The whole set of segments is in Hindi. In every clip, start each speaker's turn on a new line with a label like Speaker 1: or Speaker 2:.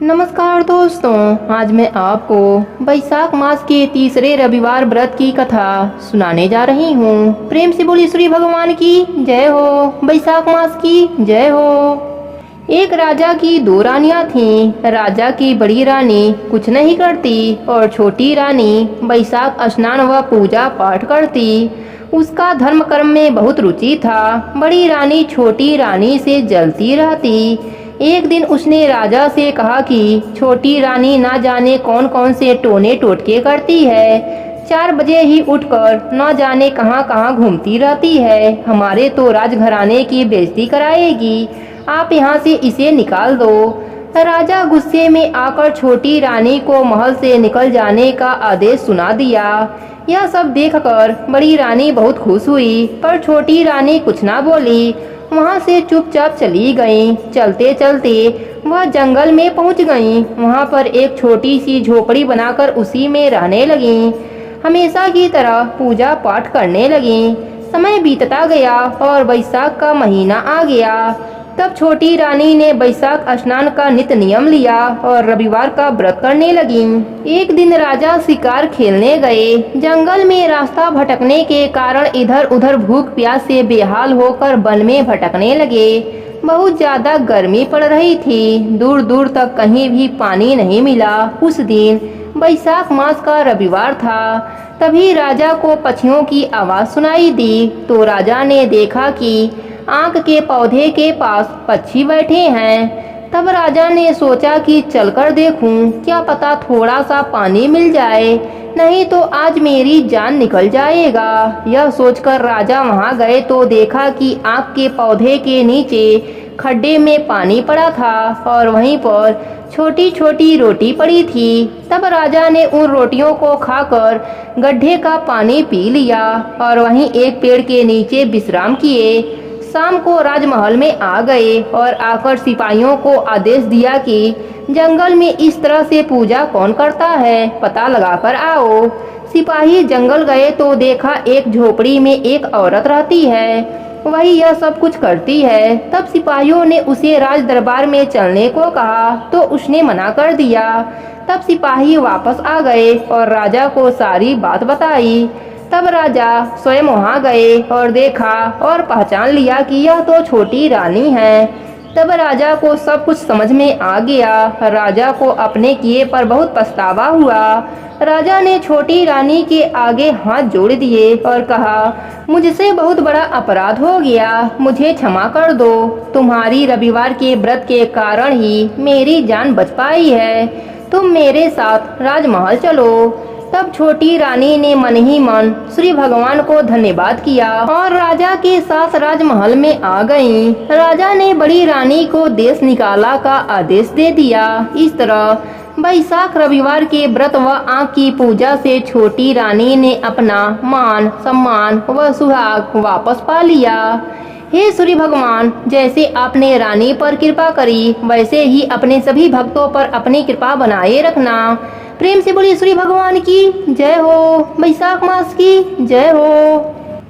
Speaker 1: नमस्कार दोस्तों, आज मैं आपको बैसाख मास के तीसरे रविवार व्रत की कथा सुनाने जा रही हूँ। प्रेम से बोली श्री भगवान की जय हो, बैसाख मास की जय हो। एक राजा की दो रानियां थीं। राजा की बड़ी रानी कुछ नहीं करती और छोटी रानी बैसाख स्नान व पूजा पाठ करती। उसका धर्म कर्म में बहुत रुचि था। बड़ी रानी छोटी रानी से जलती रहती। एक दिन उसने राजा से कहा कि छोटी रानी ना जाने कौन कौन से टोने टोटके करती है। 4 बजे ही उठकर न जाने कहां कहां घूमती रहती है। हमारे तो राजघराने की बेइज्जती कराएगी। आप यहाँ से इसे निकाल दो। राजा गुस्से में आकर छोटी रानी को महल से निकल जाने का आदेश सुना दिया। यह सब देखकर बड़ी रानी बहुत खुश हुई, पर छोटी रानी कुछ ना बोली। वहाँ से चुपचाप चली गईं। चलते चलते वह जंगल में पहुँच गईं। वहाँ पर एक छोटी सी झोपड़ी बनाकर उसी में रहने लगीं। हमेशा की तरह पूजा पाठ करने लगीं। समय बीतता गया और बैसाख का महीना आ गया। तब छोटी रानी ने बैसाख स्नान का नित्य नियम लिया और रविवार का व्रत करने लगी। एक दिन राजा शिकार खेलने गए। जंगल में रास्ता भटकने के कारण इधर उधर भूख प्यास से बेहाल होकर वन में भटकने लगे। बहुत ज्यादा गर्मी पड़ रही थी। दूर दूर तक कहीं भी पानी नहीं मिला। उस दिन बैसाख मास का रविवार था। तभी राजा को पक्षियों की आवाज सुनाई दी तो राजा ने देखा कि आक के पौधे के पास पक्षी बैठे हैं। तब राजा ने सोचा कि चलकर देखूं, क्या पता थोड़ा सा पानी मिल जाए, नहीं तो आज मेरी जान निकल जाएगा। यह सोचकर राजा वहां गए तो देखा कि आक के पौधे के नीचे खड्डे में पानी पड़ा था और वहीं पर छोटी छोटी रोटी पड़ी थी। तब राजा ने उन रोटियों को खाकर गड्ढे का पानी पी लिया और वहीं एक पेड़ के नीचे विश्राम किए। शाम को राजमहल में आ गए और आकर सिपाहियों को आदेश दिया कि जंगल में इस तरह से पूजा कौन करता है, पता लगाकर आओ। सिपाही जंगल गए तो देखा एक झोपड़ी में एक औरत रहती है, वही यह सब कुछ करती है। तब सिपाहियों ने उसे राज दरबार में चलने को कहा तो उसने मना कर दिया। तब सिपाही वापस आ गए और राजा को सारी बात बताई। तब राजा स्वयं वहाँ गए और देखा और पहचान लिया कि यह तो छोटी रानी है। तब राजा को सब कुछ समझ में आ गया। राजा को अपने किए पर बहुत पछतावा हुआ। राजा ने छोटी रानी के आगे हाथ जोड़ दिए और कहा, मुझसे बहुत बड़ा अपराध हो गया, मुझे क्षमा कर दो। तुम्हारी रविवार के व्रत के कारण ही मेरी जान बच पाई है। तुम मेरे साथ राजमहल चलो। तब छोटी रानी ने मन ही मन श्री भगवान को धन्यवाद किया और राजा के साथ राजमहल में आ गईं। राजा ने बड़ी रानी को देश निकाला का आदेश दे दिया। इस तरह बैसाख रविवार के व्रत व आँख की पूजा से छोटी रानी ने अपना मान सम्मान व सुहाग वापस पा लिया। हे श्री भगवान, जैसे आपने रानी पर कृपा करी वैसे ही अपने सभी भक्तों पर अपनी कृपा बनाए रखना। प्रेम से बोलिए श्री भगवान की जय हो, बैसाख मास की जय हो।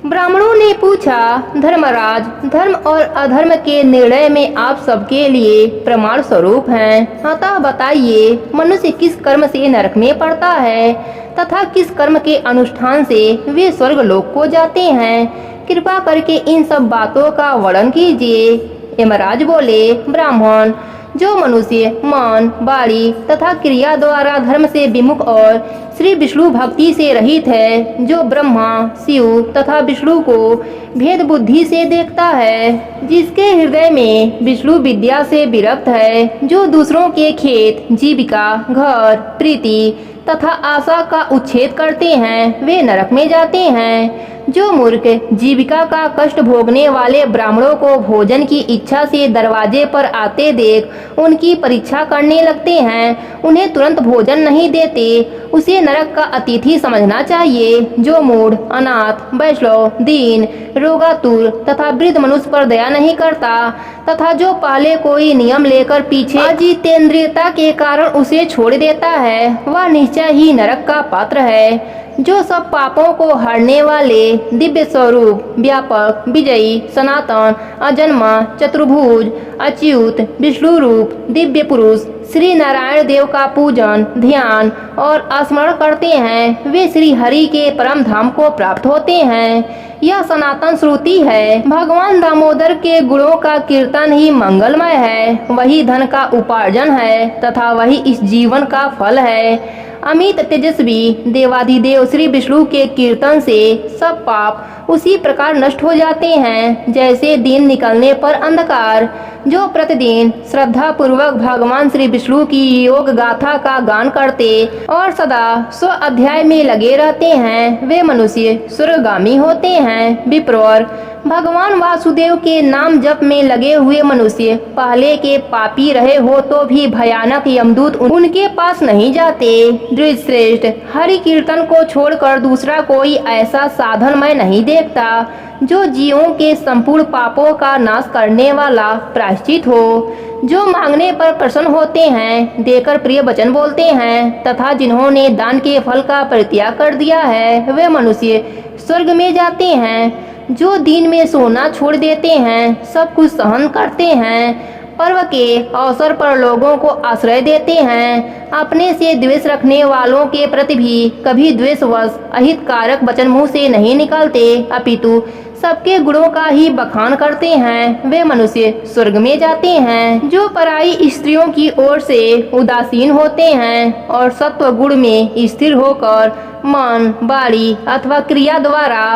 Speaker 1: ब्राह्मणों ने पूछा, धर्मराज, धर्म और अधर्म के निर्णय में आप सबके लिए प्रमाण स्वरूप हैं, अतः बताइए मनुष्य किस कर्म से नरक में पड़ता है तथा किस कर्म के अनुष्ठान से वे स्वर्ग लोक को जाते हैं। कृपा करके इन सब बातों का वर्णन कीजिए। यमराज बोले, ब्राह्मण, जो मनुष्य मन, वाणी तथा क्रिया द्वारा धर्म से विमुख और श्री विष्णु भक्ति से रहित है, जो ब्रह्मा, शिव तथा विष्णु को भेद बुद्धि से देखता है, जिसके हृदय में विष्णु विद्या से विरक्त है, जो दूसरों के खेत, जीविका, घर, प्रीति तथा आशा का उच्छेद करते हैं, वे नरक में जाते हैं। जो मूर्ख जीविका का कष्ट भोगने वाले ब्राह्मणों को भोजन की इच्छा से दरवाजे पर आते देख उनकी परीक्षा करने लगते हैं, उन्हें तुरंत भोजन नहीं देते, उसे नरक का अतिथि समझना चाहिए। जो मूढ़, अनाथ, वैष्णव, दीन, रोगातुर तथा वृद्ध मनुष्य पर दया नहीं करता तथा जो पहले कोई नियम लेकर पीछे अजितेंद्रियता के कारण उसे छोड़ देता है, वह निश्चय ही नरक का पात्र है। जो सब पापों को हरने वाले दिव्य स्वरूप, व्यापक, विजयी, सनातन, अजन्मा, चतुर्भुज, अच्युत, विष्णु रूप, दिव्य पुरुष, श्री नारायण देव का पूजन, ध्यान और स्मरण करते हैं वे श्री हरि के परम धाम को प्राप्त होते हैं। यह सनातन श्रुति है। भगवान दामोदर के गुणों का कीर्तन ही मंगलमय है, वही धन का उपार्जन है तथा वही इस जीवन का फल है। अमित तेजस्वी देवाधिदेव श्री विष्णु के कीर्तन से सब पाप उसी प्रकार नष्ट हो जाते हैं जैसे दिन निकलने पर अंधकार। जो प्रतिदिन श्रद्धा पूर्वक भगवान श्री विष्णु की योग गाथा का गान करते और सदा स्व अध्याय में लगे रहते हैं वे मनुष्य स्वर्गगामी होते हैं। विप्रवर, भगवान वासुदेव के नाम जप में लगे हुए मनुष्य पहले के पापी रहे हो तो भी भयानक यमदूत उनके पास नहीं जाते। द्विजश्रेष्ठ, हरि कीर्तन को छोड़कर दूसरा कोई ऐसा साधन मैं नहीं देखता जो जीवों के संपूर्ण पापों का नाश करने वाला प्रायश्चित हो। जो मांगने पर प्रसन्न होते हैं, देकर प्रिय वचन बोलते हैं तथा जिन्होंने दान के फल का परित्याग कर दिया है वे मनुष्य स्वर्ग में जाते हैं। जो दिन में सोना छोड़ देते हैं, सब कुछ सहन करते हैं, पर्व के अवसर पर लोगों को आश्रय देते हैं, अपने से द्वेष रखने वालों के प्रति भी कभी द्वेषवश अहितकारक वचन मुंह से नहीं निकालते अपितु सबके गुणों का ही बखान करते हैं वे मनुष्य स्वर्ग में जाते हैं। जो पराई स्त्रियों की ओर से उदासीन होते हैं और सत्व गुण में स्थिर होकर मन, वाणी अथवा क्रिया द्वारा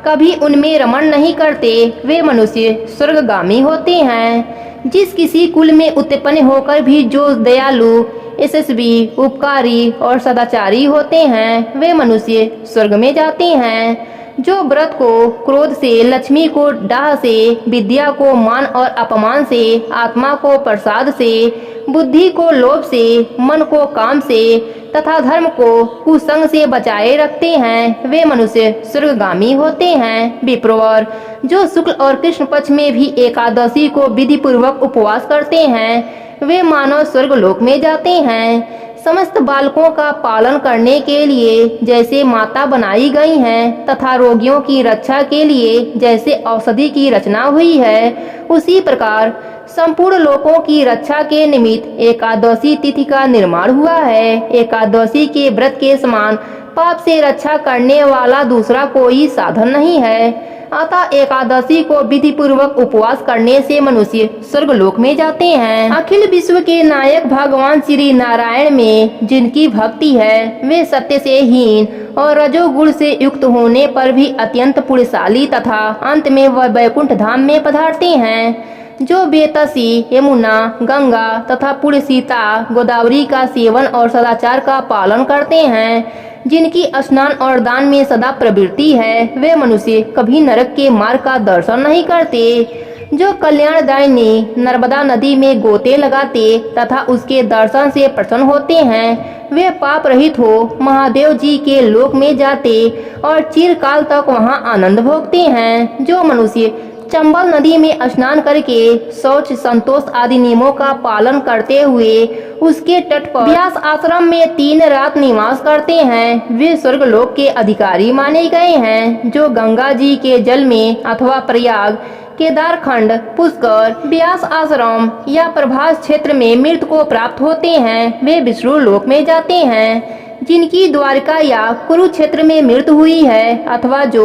Speaker 1: कभी उनमें रमण नहीं करते वे मनुष्य स्वर्गगामी होते हैं। जिस किसी कुल में उत्पन्न होकर भी जो दयालु, यशस्वी, उपकारी और सदाचारी होते हैं वे मनुष्य स्वर्ग में जाते हैं। जो व्रत को क्रोध से, लक्ष्मी को डाह से, विद्या को मान और अपमान से, आत्मा को प्रसाद से, बुद्धि को लोभ से, मन को काम से तथा धर्म को कुसंग से बचाए रखते हैं वे मनुष्य स्वर्गगामी होते हैं। विप्रवर, जो शुक्ल और कृष्ण पक्ष में भी एकादशी को विधि पूर्वक उपवास करते हैं वे मानव स्वर्ग लोक में जाते हैं। समस्त बालकों का पालन करने के लिए जैसे माता बनाई गई हैं तथा रोगियों की रक्षा के लिए जैसे औषधि की रचना हुई है उसी प्रकार संपूर्ण लोकों की रक्षा के निमित्त एकादशी तिथि का निर्माण हुआ है। एकादशी के व्रत के समान पाप से रक्षा करने वाला दूसरा कोई साधन नहीं है। अतः एकादशी को विधि पूर्वक उपवास करने से मनुष्य स्वर्गलोक में जाते हैं। अखिल विश्व के नायक भगवान श्री नारायण में जिनकी भक्ति है वे सत्य से हीन और रजोगुण से युक्त होने पर भी अत्यंत पुण्यशाली तथा अंत में वह वैकुंठ धाम में पधारते हैं। जो बेतसी, यमुना, गंगा तथा पुण्य सीता, गोदावरी का सेवन और सदाचार का पालन करते हैं, जिनकी स्नान और दान में सदा प्रवृत्ति है वे मनुष्य कभी नरक के मार्ग का दर्शन नहीं करते। जो कल्याणदायिनी नर्मदा नदी में गोते लगाते तथा उसके दर्शन से प्रसन्न होते हैं वे पाप रहित हो महादेव जी के लोक में जाते और चिरकाल तक वहां आनंद भोगते हैं। जो मनुष्य चंबल नदी में स्नान करके शौच, संतोष आदि नियमों का पालन करते हुए उसके तट पर व्यास आश्रम में 3 रात निवास करते हैं वे स्वर्गलोक के अधिकारी माने गए हैं। जो गंगा जी के जल में अथवा प्रयाग, केदारखंड, पुष्कर, व्यास आश्रम या प्रभास क्षेत्र में मृत को प्राप्त होते हैं वे विष्णु लोक में जाते हैं। जिनकी द्वारका या कुरुक्षेत्र में मृत्यु हुई है अथवा जो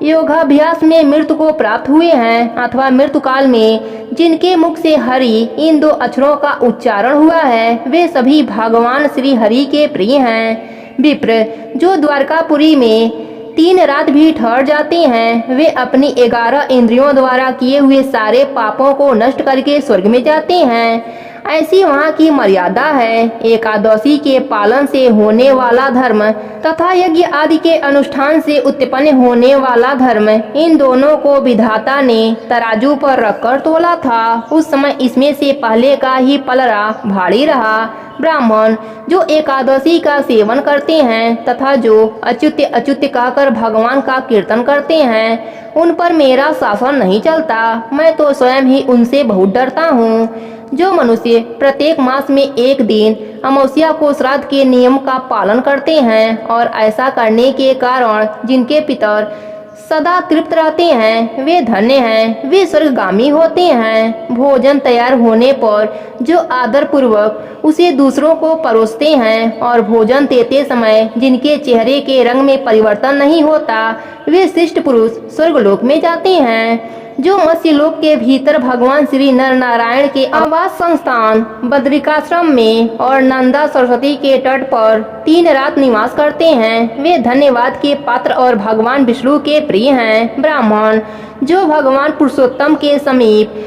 Speaker 1: योगाभ्यास में मृत्यु को प्राप्त हुए हैं अथवा मृत्यु काल में जिनके मुख से हरि इन 2 अक्षरों का उच्चारण हुआ है वे सभी भगवान श्री हरि के प्रिय हैं। विप्र, जो द्वारकापुरी में 3 रात भी ठहर जाते हैं वे अपनी 11 इंद्रियों द्वारा किए हुए सारे पापों को नष्ट करके स्वर्ग में जाते हैं। ऐसी वहाँ की मर्यादा है। एकादशी के पालन से होने वाला धर्म तथा यज्ञ आदि के अनुष्ठान से उत्पन्न होने वाला धर्म, इन दोनों को विधाता ने तराजू पर रखकर तोला था। उस समय इसमें से पहले का ही पलड़ा भारी रहा। ब्राह्मण जो एकादशी का सेवन करते हैं तथा जो अच्युत अच्युत कहकर भगवान का कीर्तन करते हैं उन पर मेरा शासन नहीं चलता, मैं तो स्वयं ही उनसे बहुत डरता हूँ। जो मनुष्य प्रत्येक मास में 1 दिन अमावस्या को श्राद्ध के नियम का पालन करते हैं और ऐसा करने के कारण जिनके पितर सदा तृप्त रहते हैं वे धन्य हैं, वे स्वर्गगामी होते हैं। भोजन तैयार होने पर जो आदर पूर्वक उसे दूसरों को परोसते हैं और भोजन देते समय जिनके चेहरे के रंग में परिवर्तन नहीं होता, वे शिष्ट पुरुष स्वर्गलोक में जाते हैं। जो मत्स्यलोक के भीतर भगवान श्री नर नारायण के आवास संस्थान बद्रिकाश्रम में और नंदा सरस्वती के तट पर 3 रात निवास करते हैं, वे धन्यवाद के पात्र और भगवान विष्णु के प्रिय हैं। ब्राह्मण जो भगवान पुरुषोत्तम के समीप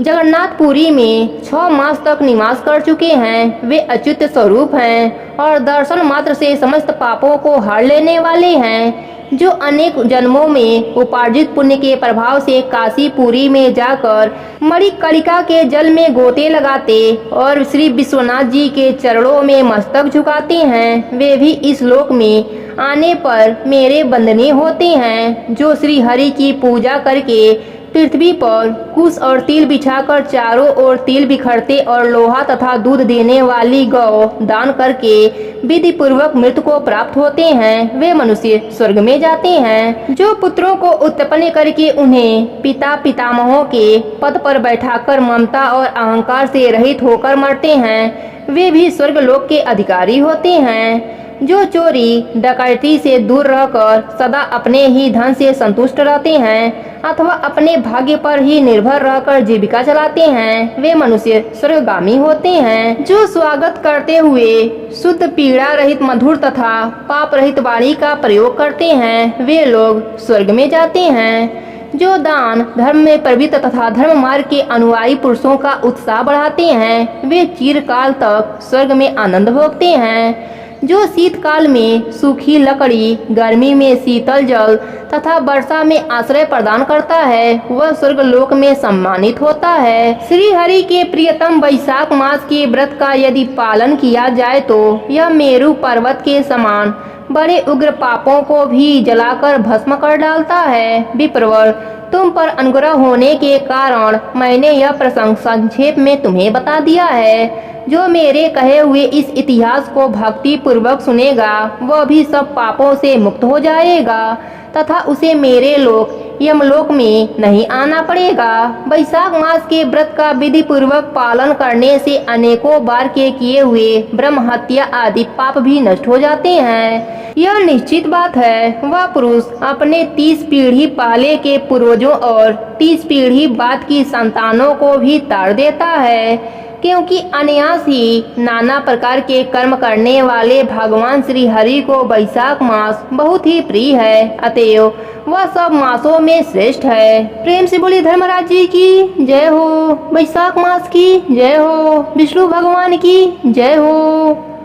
Speaker 1: जगन्नाथपुरी में 6 मास तक निवास कर चुके हैं, वे अच्युत स्वरूप हैं और दर्शन मात्र से समस्त पापों को हर लेने वाले हैं। जो अनेक जन्मों में उपार्जित पुण्य के प्रभाव से काशीपुरी में जाकर मणिकर्णिका के जल में गोते लगाते और श्री विश्वनाथ जी के चरणों में मस्तक झुकाते हैं, वे भी इस लोक में आने पर मेरे बंदनी होते हैं। जो श्री हरि की पूजा करके पृथ्वी पर कुश और तिल बिछाकर चारों ओर तिल बिखरते और लोहा तथा दूध देने वाली गौ दान करके विधि पूर्वक मृत्यु को प्राप्त होते हैं, वे मनुष्य स्वर्ग में जाते हैं। जो पुत्रों को उत्पन्न करके उन्हें पिता पितामहों के पद पर बैठाकर ममता और अहंकार से रहित होकर मरते हैं, वे भी स्वर्ग लोक के अधिकारी होते हैं। जो चोरी डकैती से दूर रहकर सदा अपने ही धन से संतुष्ट रहते हैं अथवा अपने भाग्य पर ही निर्भर रहकर जीविका चलाते हैं, वे मनुष्य स्वर्गगामी होते हैं। जो स्वागत करते हुए शुद्ध पीड़ा रहित मधुर तथा पाप रहित वाणी का प्रयोग करते हैं, वे लोग स्वर्ग में जाते हैं। जो दान धर्म में प्रवृत्त तथा धर्म मार्ग के अनुयायी पुरुषों का उत्साह बढ़ाते हैं, वे चिरकाल तक स्वर्ग में आनंद भोगते हैं। जो शीतकाल में सूखी लकड़ी, गर्मी में शीतल जल तथा वर्षा में आश्रय प्रदान करता है, वह स्वर्ग लोक में सम्मानित होता है। श्री हरि के प्रियतम वैशाख मास के व्रत का यदि पालन किया जाए तो यह मेरु पर्वत के समान बड़े उग्र पापों को भी जलाकर भस्म कर डालता है। विप्रवर, तुम पर अनुग्रह होने के कारण मैंने यह प्रसंग संक्षेप में तुम्हें बता दिया है। जो मेरे कहे हुए इस इतिहास को भक्ति पूर्वक सुनेगा, वह भी सब पापों से मुक्त हो जाएगा तथा उसे मेरे लोक यमलोक में नहीं आना पड़ेगा। वैशाख मास के व्रत का विधि पूर्वक पालन करने से अनेकों बार के किए हुए ब्रह्म हत्या आदि पाप भी नष्ट हो जाते हैं। यह निश्चित बात है, वह पुरुष अपने 30 पीढ़ी पहले के पूर्वजों और 30 पीढ़ी बाद की संतानों को भी ताड़ देता है, क्योंकि अनायास ही नाना प्रकार के कर्म करने वाले भगवान श्री हरि को वैशाख मास बहुत ही प्रिय है, अतएव वह सब मासों में श्रेष्ठ है। प्रेम से बोली धर्मराज जी की जय हो, वैशाख मास की जय हो, विष्णु भगवान की जय हो।